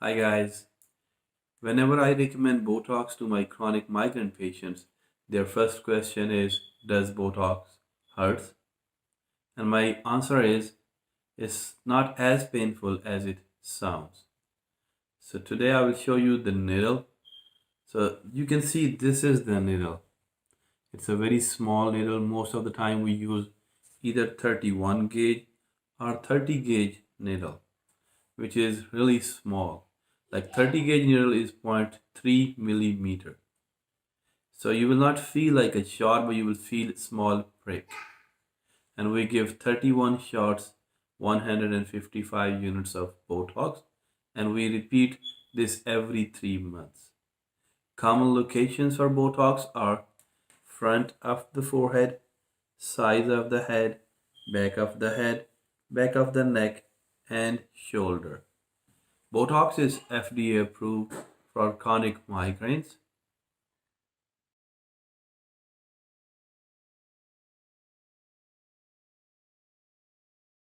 Hi guys. Whenever I recommend Botox to my chronic migraine patients, their first question is, does Botox hurt? And my answer is, it's not as painful as it sounds. So today I will show you the needle. So you can see this is the needle. It's a very small needle. Most of the time we use either 31 gauge or 30 gauge needle, which is really small. Like 30 gauge needle is 0.3 millimeter. So you will not feel like a shot, but you will feel a small prick. And we give 31 shots, 155 units of Botox, and we repeat this every 3 months. Common locations for Botox are front of the forehead, sides of the head, back of the neck, and shoulder. Botox is FDA approved for chronic migraines